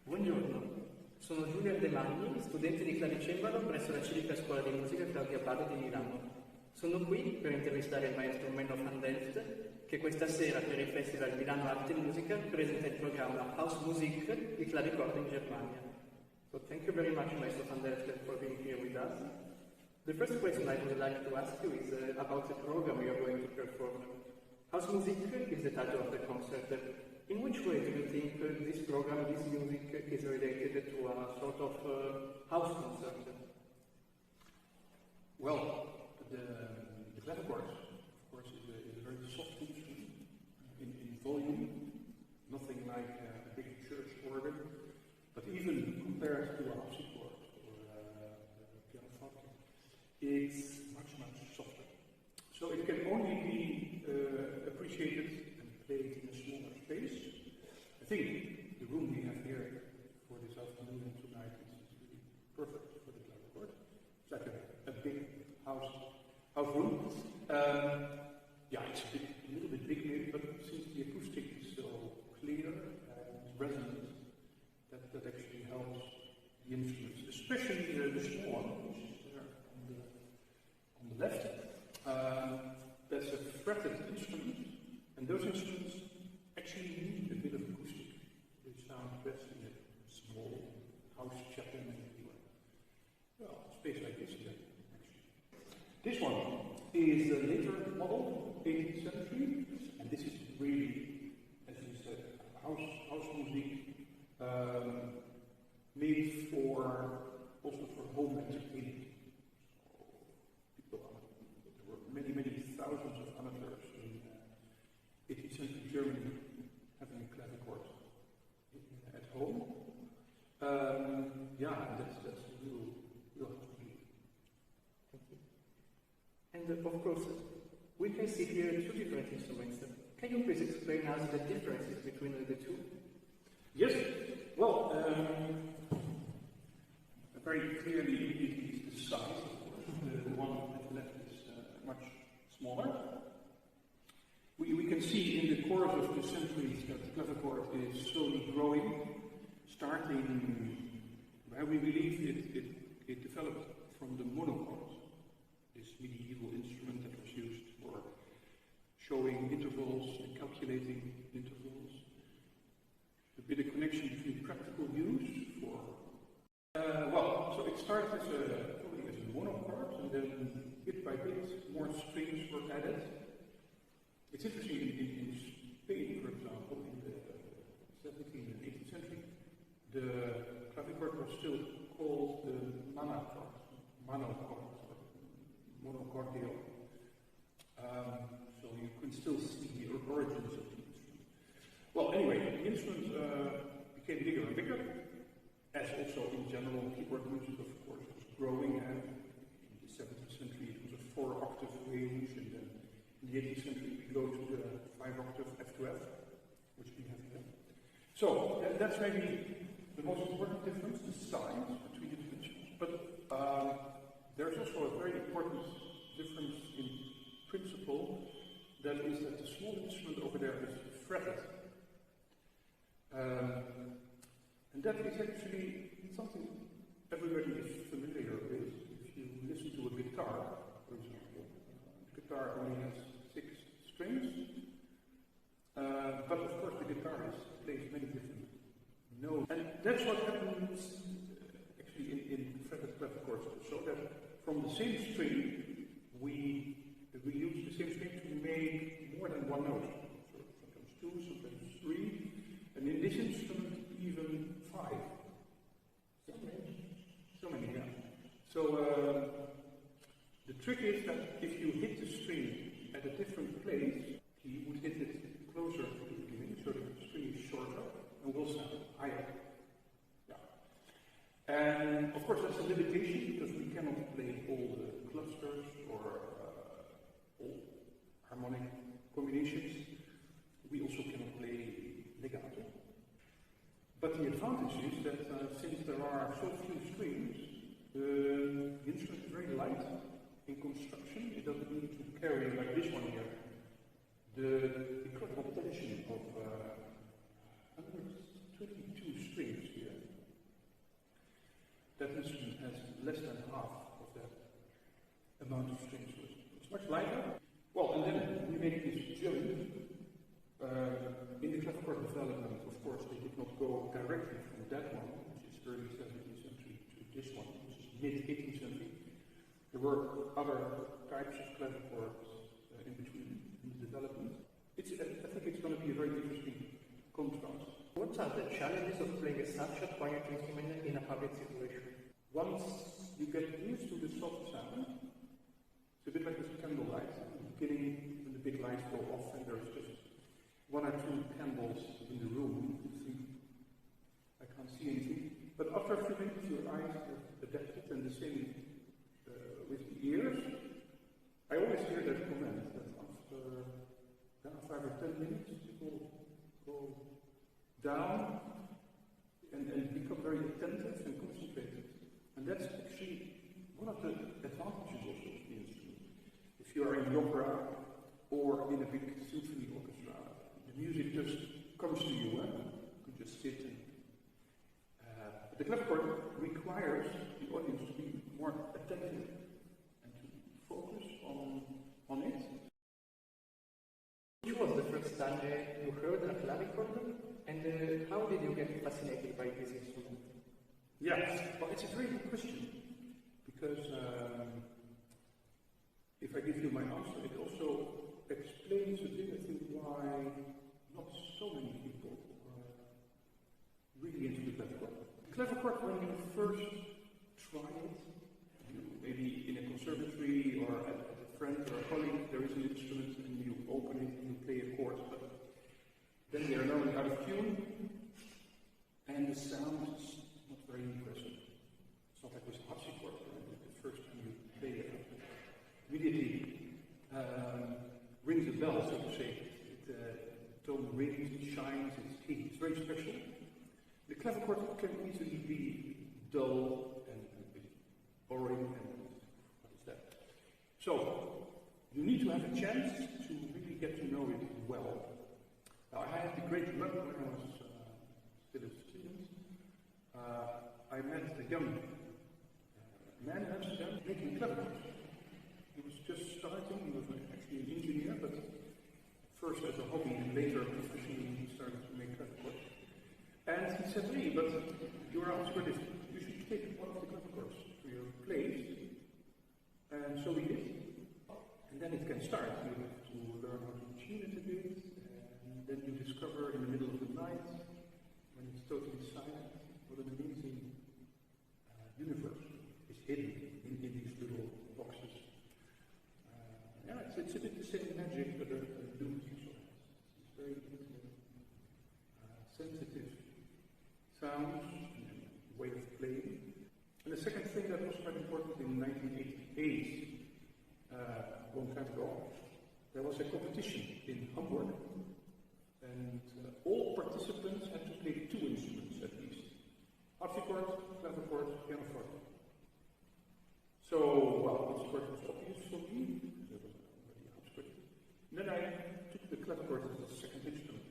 Buongiorno, sono Giulio Ardemagni, studente di clavicembalo presso la Civica Scuola di musica Claudio Abbado di Milano. Sono qui per intervistare il maestro Menno van Delft, che questa sera per il festival Milano Arte Musica presenta il programma Hausmusik, il clavicordo in Germania. So thank you very much, Maestro van Delft, for being here with us. The first question I would like to ask you is about the program you are going to perform. Hausmusik is the title of the concert. In which way do you think this program, this music, is related to a sort of house concert? Well, the clavicordo, of course, is a very soft instrument in volume, nothing like a big church organ, but even compared to a harpsichord or a pianoforte, it's much softer. So it can only be appreciated and played in a smaller space. I think the room we have here for this afternoon and tonight is really perfect for the clavicordo. It's like a big house room. It's a little bit big maybe, but since the acoustic is so clear and resonant, that actually helps the instruments, especially the small one, which is there on the left. That's a fretted instrument, and those instruments actually need a bit of acoustic. They sound best in a small house chapel anywhere. Well, a space like this again, actually. This one is a later model, 18th century, and this is really, as you said, Hausmusik, made also for home entertainment. So there were many thousands of amateurs in 18th century Germany having a clavicordo at home. That's a real Hausmusik. Thank you. And of course, we can see here two different instruments. Can you please explain us the differences between the two? Yes. Well, very clearly it is the size, of course. The one at the left is much smaller. We can see in the course of the centuries that the clavicordo is slowly growing, starting where we believe it developed from the monochord, this medieval instrument that was used for showing intervals and calculating intervals. A bit of connection between practical use for so it started probably as a monochord, and then bit by bit more strings were added. It's interesting in Spain, for example, in the 17th and 18th century, the clavicordo was still called the monochord, monocordial. So you can still see the origins of the instrument. Well, anyway, the instrument became bigger and bigger, as also in general keyboard music, of course, was growing. And in the 17th century, it was a 4-octave range, and then in the 18th century, we go to the 5-octave F to F, which we have here. So that's maybe the most important difference, the size between the two instruments. But there's also a very important difference in principle. That is that the small instrument over there is fretted. And that is actually something everybody is familiar with. If you listen to a guitar, for example, the guitar only has 6 strings, but of course the guitarist plays many different notes. And that's what happens actually in fretted clavicords, so that from the same string we use the same string to make more than one note. So sometimes 2, sometimes 3, and in this instrument even 5. So many, yeah. So the trick is that if you hit the string at a different place, you would hit it closer to the beginning, so the string is shorter and will sound higher. Yeah. And of course that's a limitation because we cannot play all the clusters or all harmonic combinations. We also cannot play legato. But the advantage is that since there are so few strings, the instrument is very light in construction. It doesn't need to carry, like this one here, the incredible tension of 122 strings here. much lighter. Well, and then we made this jump. In the clavichord development, of course, they did not go directly from that one, which is early 17th century, to this one, which is mid-18th century. There were other types of clavichords in between in the development. I think it's going to be a very interesting contrast. What are the challenges of playing such a quiet instrument in a public situation? Once you get used to the soft sound, it's a bit like with candlelight. At the beginning, when the big lights go off and there's just one or two candles in the room, you think, I can't see anything. But after a few minutes, your eyes have adapted, and the same with the ears. I always hear that comment that after 5 or 10 minutes, people go down and become very attentive and concentrated. And that's actually one of the advantages also of the instrument. If you are in the opera or in a big symphony orchestra, the music just comes to you, you can just sit and the clavichord requires the audience to be more attentive and to focus on it. Which was the first time you heard a clavichord, and how did you get fascinated by this instrument? Yes, well, it's a very good question, because if I give you my answer, it also explains a bit, I think, why not so many people are really into the clavichord. The clavichord, when you first try it, maybe in a conservatory or at a friend or a colleague, there is an instrument and you open it and you play a chord, but then they are normally out of tune and the sound is not very impressive. It's not like with harpsichord, right? The first time you play it, immediately rings a bell, so to say. The tone rings, it shines, it's very special. The clavichord can easily be dull and a bit boring, and what is that? So, you need to have a chance to really get to know it well. Now, I had the great luck when I was still a student. I met a young man in Amsterdam making clavichords. He was just starting, he was actually an engineer, but first as a hobby and later professionally he started to make clavichords. And he said, hey, but your answer is you should take one of the clavichords to your place. And so we did. And then it can start. You have to learn how to tune it a bit. And then you discover in the middle of the night, when it's totally silent, what an amazing universe is hidden in these little boxes. Yeah, it's a bit the same magic that a lute also has. It's very sensitive sounds and way of playing. And the second thing that was quite important in 1988, a long time ago, there was a competition in Hamburg, and all participants had to play 2 instruments at least. Harpsichord, clavichord, pianoforte. So, well, harpsichord was obvious for me, because there was already a harpsichord. And then I took the clavichord as the second instrument.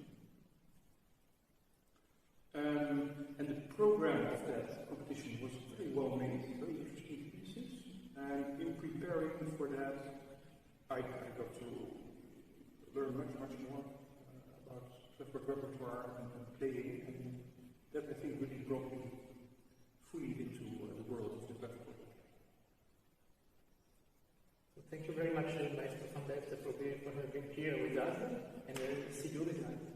And the program of that competition was very well made, very interesting pieces. And in preparing for that, I got to learn much more about clavichord repertoire and playing, and that I think really brought me fully into the world of the clavichord. So thank you very much, Maestro van Delft, for being here with us, and see you this night.